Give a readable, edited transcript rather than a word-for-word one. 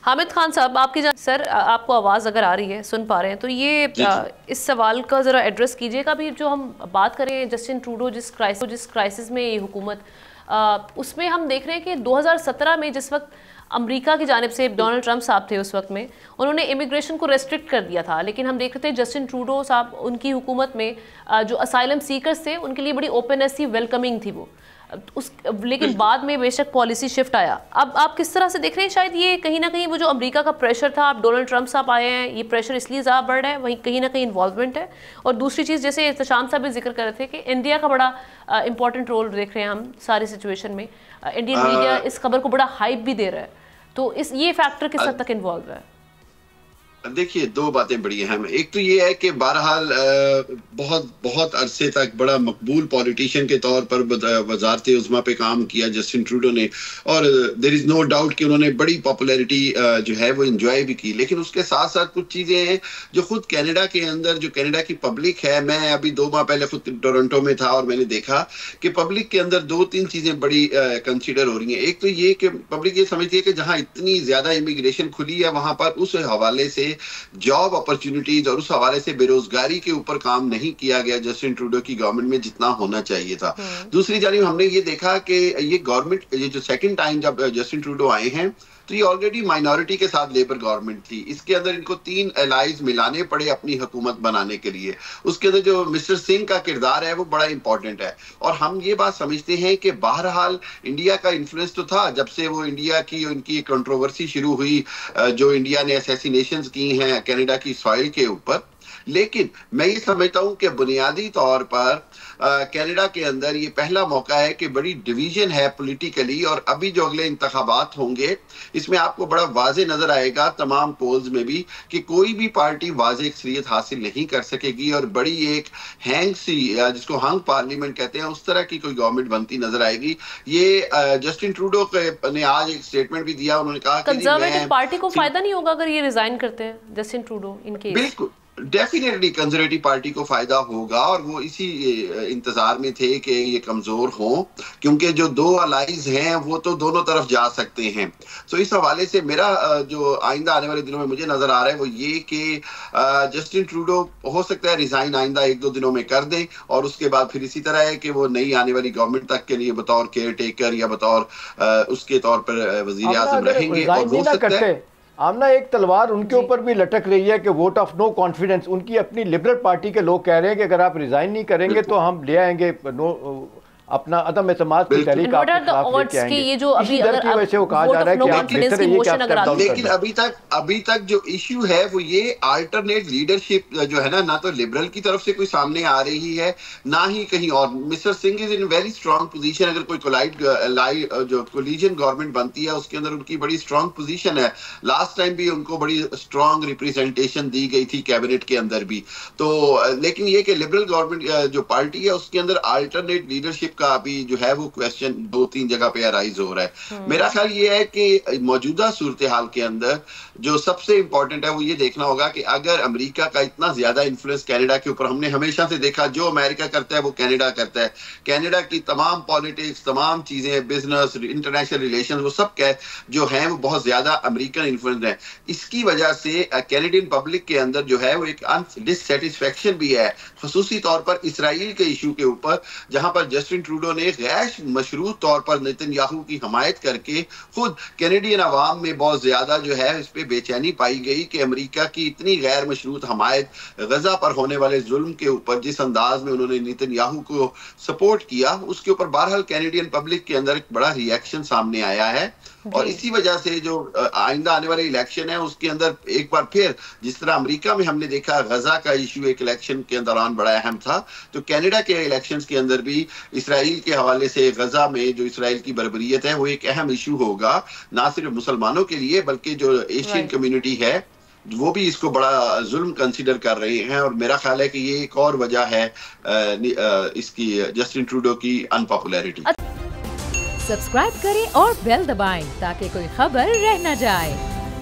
حامد خان صاحب آپ کی سر آپ کو آواز اگر آ رہی ہے سن پا رہے ہیں تو یہ اس سوال کا ذرا ایڈریس کیجئے گا. ابھی جو ہم بات کریں جسٹن ٹروڈو جس کرائسس میں یہ حکومت اس میں ہم دیکھ رہے ہیں کہ 2017 میں جس وقت امریکہ کی جانب سے ڈونلڈ ٹرمپ صاحب تھے اس وقت میں انہوں نے امیگریشن کو ریسٹرکٹ کر دیا تھا, لیکن ہم دیکھ رہے تھے جسٹن ٹروڈو صاحب ان کی حکومت میں جو اسائلم سیکرز تھے ان کے لیے بڑی اوپننس تھی, ویلکمنگ تھی وہ لیکن بعد میں بے شک پالیسی شفٹ آیا. اب آپ کس طرح سے دیکھ رہے ہیں شاید یہ کہیں نہ کہیں وہ جو امریکہ کا پریشر تھا, اب ڈونلڈ ٹرمپ صاحب آئے ہیں, یہ پریشر اس لیے زیادہ بڑھ رہا ہے, وہیں کہیں نہ کہیں انوالومنٹ ہے. اور دوسری چیز جیسے احتشام صاحب بھی ذکر کر رہے تھے کہ انڈیا کا بڑا امپورٹنٹ رول دیکھ رہے ہیں ہم ساری سچویشن میں, انڈین میڈیا اس خبر کو بڑا ہائپ بھی دے رہا ہے, تو یہ فیکٹر کس حد تک انوالو ہے؟ دیکھیے دو باتیں بڑی اہم ہیں. ایک تو یہ ہے کہ بہرحال بہت عرصے تک بڑا مقبول پولیٹیشین کے طور پر وزارت عظمیٰ پہ کام کیا جسٹن ٹروڈو نے, اور دیر از نو ڈاؤٹ کہ انہوں نے بڑی پاپولیرٹی جو ہے وہ انجوائے بھی کی. لیکن اس کے ساتھ ساتھ کچھ چیزیں ہیں جو خود کینیڈا کے اندر, جو کینیڈا کی پبلک ہے, میں ابھی 2 ماہ پہلے خود ٹورنٹو میں تھا اور میں نے دیکھا کہ پبلک کے اندر 2-3 چیزیں بڑی کنسیڈر ہو رہی ہیں. ایک تو یہ کہ پبلک یہ سمجھتی ہے کہ جہاں اتنی زیادہ امیگریشن کھلی ہے وہاں پر اس حوالے سے جاب اپرچونٹیز اور اس حوالے سے بے روزگاری کے اوپر کام نہیں کیا گیا جسٹن ٹروڈو کی گورنمنٹ میں جتنا ہونا چاہیے تھا. دوسری جانب ہم نے یہ دیکھا کہ یہ گورنمنٹ یہ جو سیکنڈ ٹائم جب جسٹن ٹروڈو آئے ہیں تو یہ آلریڈی مائنورٹی کے ساتھ لیبر گورنمنٹ تھی. اس کے اندر ان کو 3 الائز ملانے پڑے اپنی حکومت بنانے کے لیے. اس کے اندر جو مسٹر سنگھ کا کردار ہے وہ بڑا امپورٹنٹ ہے, اور ہم یہ بات سمجھتے ہیں کہ بہرحال انڈیا کا انفلوئنس تو تھا جب سے وہ انڈیا کی ان کی کنٹروورسی شروع ہوئی جو انڈیا نے اسیسینیشنز کی ہیں کینیڈا کی سوائل کے اوپر. لیکن میں یہ سمجھتا ہوں کہ بنیادی طور پر کینیڈا کے اندر یہ پہلا موقع ہے کہ بڑی ڈویژن ہے پولیٹیکلی, اور ابھی جو اگلے انتخابات ہوں گے اس میں آپ کو بڑا واضح نظر آئے گا تمام پولز میں بھی کہ کوئی بھی پارٹی واضح اکثریت حاصل نہیں کر سکے گی, اور بڑی ایک ہینگ سی جس کو ہنگ پارلیمنٹ کہتے ہیں اس طرح کی کوئی گورنمنٹ بنتی نظر آئے گی. یہ جسٹن ٹروڈو نے آج ایک سٹیٹمنٹ بھی دیا, انہوں نے کہا کہ کنزرویٹو پارٹی کو فائدہ نہیں ہوگا اگر یہ ریزائن کرتے ہیں جسٹن ٹروڈو ان کیس. بالکل ڈیفینیٹلی کنزرویٹو پارٹی کو فائدہ ہوگا, اور وہ اسی انتظار میں تھے کہ یہ کمزور ہوں, کیونکہ جو 2 الائز ہیں وہ تو دونوں طرف جا سکتے ہیں. تو اس حوالے سے میرا جو آئندہ آنے والے دنوں میں مجھے نظر آ رہا ہے وہ یہ کہ جسٹن ٹروڈو ہو سکتا ہے ریزائن آئندہ 1-2 دنوں میں کر دیں, اور اس کے بعد پھر اسی طرح ہے کہ وہ نئی آنے والی گورنمنٹ تک کے لیے بطور کیئر ٹیکر یا بطور اس کے طور پر وزیر اعظم رہیں گے. اور ہو سکتا ہے آمنہ ایک تلوار ان کے اوپر بھی لٹک رہی ہے کہ ووٹ آف نو کانفیڈنس, ان کی اپنی لبرل پارٹی کے لوگ کہہ رہے ہیں کہ اگر آپ ریزائن نہیں کریں گے تو ہم لے آئیں گے اپنا عدم اعتماد کی تحریک آپ کے خلاف لے کے آئیں گے. اسی در کی وجہ سے وہ کہا جا رہا ہے کہ آپ بہتر ہے یہ کہ آپ اسٹیپ ڈاؤن کر دیں. لیکن ابھی تک جو ایشو ہے وہ یہ آلٹرنیٹ لیڈرشپ جو ہے نا تو لبرل کی طرف سے کوئی سامنے آ رہی ہے نہ ہی کہیں اور. Mister Singh is in very strong position, اگر کوئی جو کولیجن گورنمنٹ بنتی ہے اس کے اندر ان کی بڑی اسٹرانگ پوزیشن ہے. لاسٹ ٹائم بھی ان کو بڑی اسٹرانگ ریپریزنٹیشن دی گئی تھی کیبنٹ کے اندر بھی. تو لیکن یہ کہ لبرل گورنمنٹ جو پارٹی ہے اس کے اندر آلٹرنیٹ لیڈرشپ کا ابھی جو ہے وہ کویسچن 2-3 جگہ پہ ارائز ہو رہا ہے. میرا خیال یہ ہے کہ موجودہ صورتحال کے اندر جو سب سے امپورٹنٹ ہے وہ یہ دیکھنا ہوگا کہ اگر امریکہ کا اتنا زیادہ انفلوئنس کینیڈا کے اوپر, ہم نے ہمیشہ سے دیکھا جو امریکہ کرتا ہے وہ کینیڈا کرتا ہے, کینیڈا کی تمام پالیٹکس تمام چیزیں بزنس انٹرنیشنل ریلیشن وہ سب جو ہیں وہ بہت زیادہ امریکن انفلوئنس ہیں. اس کی وجہ سے کینیڈین پبلک کے اندر جو ہے وہ ایک ڈسسیٹسفیکشن بھی ہے, خصوصی طور پر اسرائیل کے ایشو کے اوپر, جہاں پر جسٹن ٹروڈو نے غیر مشروط طور پر نیتن یاہو کی حمایت کر کے خود کینیڈین عوام میں بہت زیادہ جو ہے اس پہ بے چینی پائی گئی کہ امریکہ کی اتنی غیر مشروط حمایت غزہ پر ہونے والے ظلم کے اوپر جس انداز میں انہوں نے نیتن یاہو کو سپورٹ کیا اس کے اوپر بہرحال کینیڈین پبلک کے اندر ایک بڑا ری ایکشن سامنے آیا ہے. اور اسی وجہ سے جو آئندہ آنے والے الیکشن ہے اس کے اندر ایک بار پھر جس طرح امریکہ میں ہم نے دیکھا غزہ کا ایشو ایک الیکشن کے دوران بڑا اہم تھا, تو کینیڈا کے الیکشنز کے اندر بھی اسرائیل کے حوالے سے غزہ میں جو اسرائیل کی بربریت ہے وہ ایک اہم ایشو ہوگا, نہ صرف مسلمانوں کے لیے بلکہ جو ایشین کمیونٹی ہے وہ بھی اس کو بڑا ظلم کنسیڈر کر رہے ہیں. اور میرا خیال ہے کہ یہ ایک اور وجہ ہے اس کی جسٹن ٹروڈو کی انپاپولیرٹی. سبسکرائب کریں اور بیل دبائیں تاکہ کوئی خبر رہ نہ جائے.